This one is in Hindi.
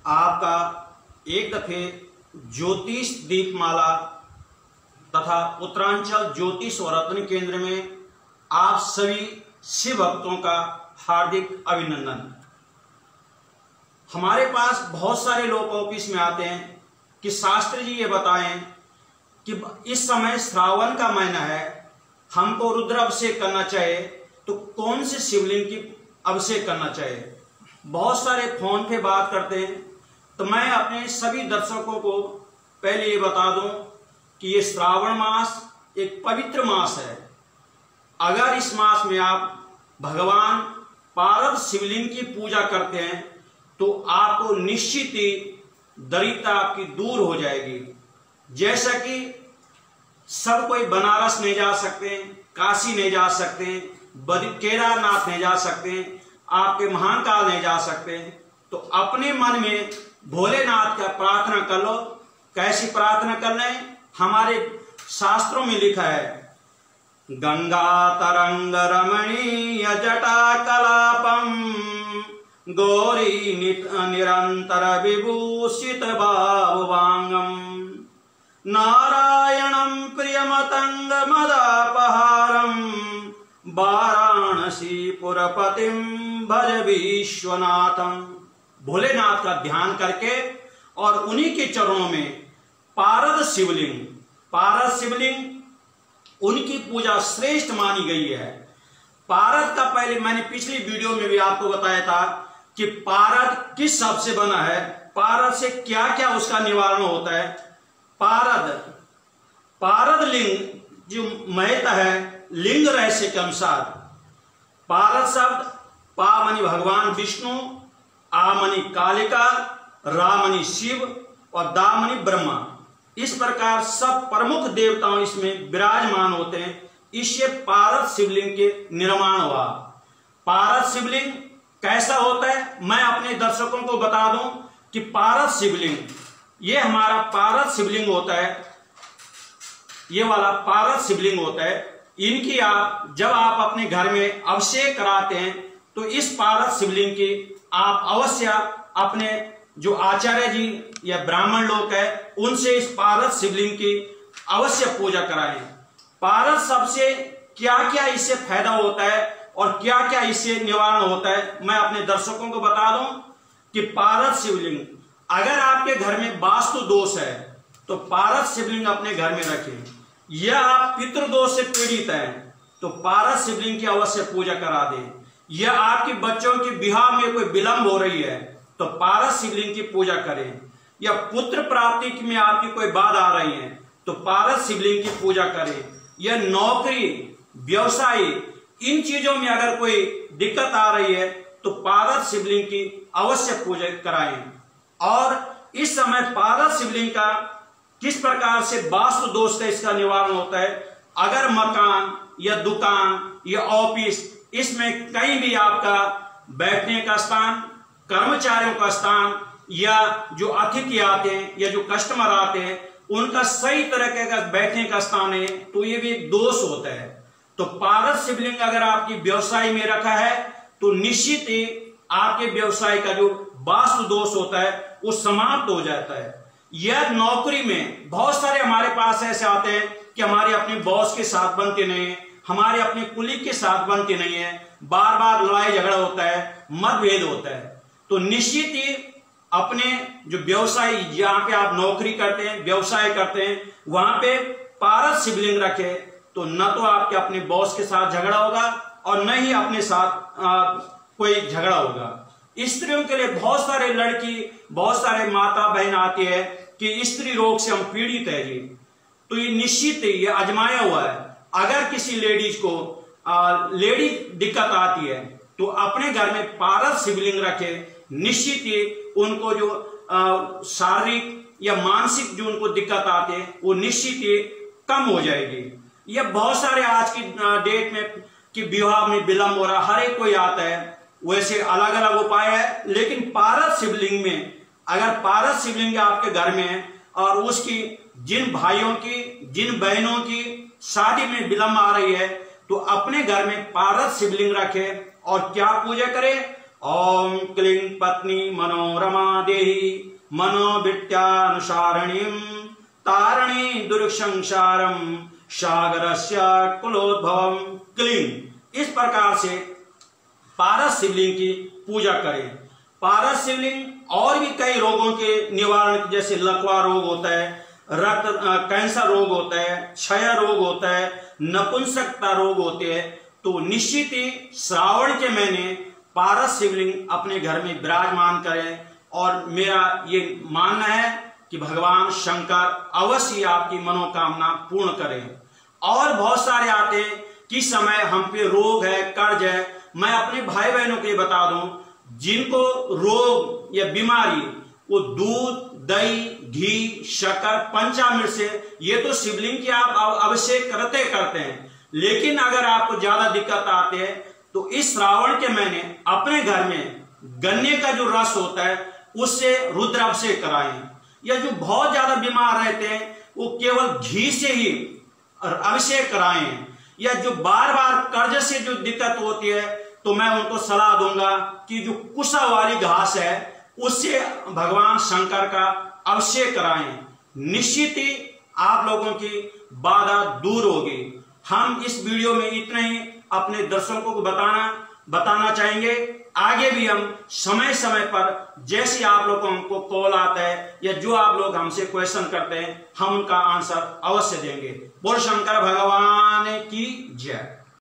आपका एक दफे ज्योतिष दीपमाला तथा उत्तरांचल ज्योतिष और रत्न केंद्र में आप सभी शिव भक्तों का हार्दिक अभिनंदन। हमारे पास बहुत सारे लोग ऑफिस में आते हैं कि शास्त्री जी ये बताएं कि इस समय श्रावण का महीना है, हमको रुद्र अभिषेक करना चाहिए, तो कौन से शिवलिंग की अभिषेक करना चाहिए। बहुत सारे फोन पे बात करते हैं, तो मैं अपने सभी दर्शकों को पहले ये बता दूं कि ये श्रावण मास एक पवित्र मास है। अगर इस मास में आप भगवान पार्वती शिवलिंग की पूजा करते हैं तो आपको निश्चित ही दरिद्रता आपकी दूर हो जाएगी। जैसा कि सब कोई बनारस नहीं जा सकते, काशी नहीं जा सकते, केदारनाथ नहीं जा सकते, आपके महाकाल नहीं जा सकते, तो अपने मन में भोलेनाथ का प्रार्थना कर लो। कैसी प्रार्थना कर लें? हमारे शास्त्रों में लिखा है, गंगा तरंग रमणीय जटा कलापम गौरी निरंतर विभूषित बाहुवांगम नारायणं प्रियमतंग मदापहारम वाराणसी पुरपतिम भज विश्वनाथम। भोलेनाथ का ध्यान करके और उन्हीं के चरणों में पार्वती शिवलिंग उनकी पूजा श्रेष्ठ मानी गई है। पारद का पहले मैंने पिछली वीडियो में भी आपको बताया था कि पारद किस शब्द से बना है, पारद से क्या क्या उसका निवारण होता है। पारद लिंग जो महत्व है लिंग रहस्य के अनुसार, पारद शब्द पा मनी भगवान विष्णु, आ मनी कालिका, रा मनी शिव और दा मनी ब्रह्मा। इस प्रकार सब प्रमुख देवताओं इसमें विराजमान होते हैं। इससे पारद शिवलिंग के निर्माण हुआ। पारद शिवलिंग कैसा होता है मैं अपने दर्शकों को बता दूं कि पारद शिवलिंग, ये हमारा पारद शिवलिंग होता है, ये वाला पारद शिवलिंग होता है। इनकी जब आप अपने घर में अभिषेक कराते हैं तो इस पारद शिवलिंग की आप अवश्य अपने जो आचार्य जी या ब्राह्मण लोग है उनसे इस पारद शिवलिंग की अवश्य पूजा कराएं। पारद शब्द से क्या क्या इससे फायदा होता है और क्या क्या इससे निवारण होता है मैं अपने दर्शकों को बता दूं कि पारद शिवलिंग, अगर आपके घर में वास्तु दोष है तो पारद शिवलिंग अपने घर में रखें, या आप पितृदोष से पीड़ित हैं तो पारद शिवलिंग की अवश्य पूजा करा दें, या आपके बच्चों के विवाह में कोई विलंब हो रही है तो पारद शिवलिंग की पूजा करें, या पुत्र प्राप्ति में आपकी कोई बाधा आ रही है तो पारद शिवलिंग की पूजा करें, या नौकरी व्यवसाय इन चीजों में अगर कोई दिक्कत आ रही है तो पारद शिवलिंग की अवश्य पूजा कराएं। और इस समय पारद शिवलिंग का किस प्रकार से वास्तु दोष का इसका निवारण होता है। अगर मकान या दुकान या ऑफिस इसमें कहीं भी आपका बैठने का स्थान, कर्मचारियों का स्थान, या जो अतिथि आते हैं या जो कस्टमर आते हैं उनका सही तरह का बैठने का स्थान है तो ये भी एक दोष होता है। तो पारद शिवलिंग अगर आपकी व्यवसाय में रखा है तो निश्चित ही आपके व्यवसाय का जो वास्तु दोष होता है वो समाप्त हो जाता है। यह नौकरी में बहुत सारे हमारे पास ऐसे आते हैं कि हमारे अपने बॉस के साथ बनते नहीं है, हमारे अपने कुलीग के साथ बनते नहीं है, बार बार लड़ाई झगड़ा होता है, मतभेद होता है। तो निश्चित ही अपने जो व्यवसाय जहां पे आप नौकरी करते हैं, व्यवसाय करते हैं, वहां पे पारद शिवलिंग रखे तो न तो आपके अपने बॉस के साथ झगड़ा होगा और न ही अपने साथ कोई झगड़ा होगा। स्त्रियों के लिए बहुत सारे लड़की, बहुत सारे माता बहन आती है कि स्त्री रोग से हम पीड़ित है जी, तो ये निश्चित ये आजमाया हुआ है। अगर किसी लेडीज को लेडी दिक्कत आती है तो अपने घर में पारद शिवलिंग रखे, निश्चित ही उनको जो शारीरिक या मानसिक जो उनको दिक्कत आती है वो निश्चित ही कम हो जाएगी। ये बहुत सारे आज की डेट में कि विवाह में विलंब हो रहा, हर एक कोई आता है, वैसे अलग अलग उपाय है, लेकिन पारद शिवलिंग में अगर पारद शिवलिंग आपके घर में है और उसकी जिन भाइयों की, जिन बहनों की शादी में विलंब आ रही है तो अपने घर में पारद शिवलिंग रखे और क्या पूजा करें, ओम क्लीं पत्नी मनोरमा देहि मनोविद्यानुसारिणीं तारिणी दुर्संसारम सागरस्य कुलोद्भवम क्लीं। इस प्रकार से पारस शिवलिंग की पूजा करें। पारस शिवलिंग और भी कई रोगों के निवारण, जैसे लकवा रोग होता है, रक्त कैंसर रोग होता है, क्षय रोग होता है, नपुंसकता रोग होते हैं, तो निश्चित ही श्रावण के महीने पारस शिवलिंग अपने घर में विराजमान करें। और मेरा ये मानना है कि भगवान शंकर अवश्य आपकी मनोकामना पूर्ण करें। और बहुत सारे आते हैं कि समय हम पे रोग है, कर्ज है। मैं अपने भाई बहनों को ये बता दूं, जिनको रोग या बीमारी, वो दूध, दही, घी, शक्कर, पंचामृत से, ये तो शिवलिंग की आप अभिषेक करते हैं। लेकिन अगर आपको ज्यादा दिक्कत आती है तो इस श्रावण के महीने अपने घर में गन्ने का जो रस होता है उससे रुद्राभिषेक कराएं। या जो बहुत ज्यादा बीमार रहते हैं वो केवल घी से ही अभिषेक कराएं। या जो बार बार कर्ज से जो दिक्कत होती है तो मैं उनको सलाह दूंगा कि जो कुशा वाली घास है उससे भगवान शंकर का अभिषेक कराएं। निश्चित ही आप लोगों की बाधा दूर होगी। हम इस वीडियो में इतना ही अपने दर्शकों को बताना चाहेंगे। आगे भी हम समय समय पर जैसे आप लोगों को कॉल आता है या जो आप लोग हमसे क्वेश्चन करते हैं, हम उनका आंसर अवश्य देंगे। बोल शंकर भगवान की जय।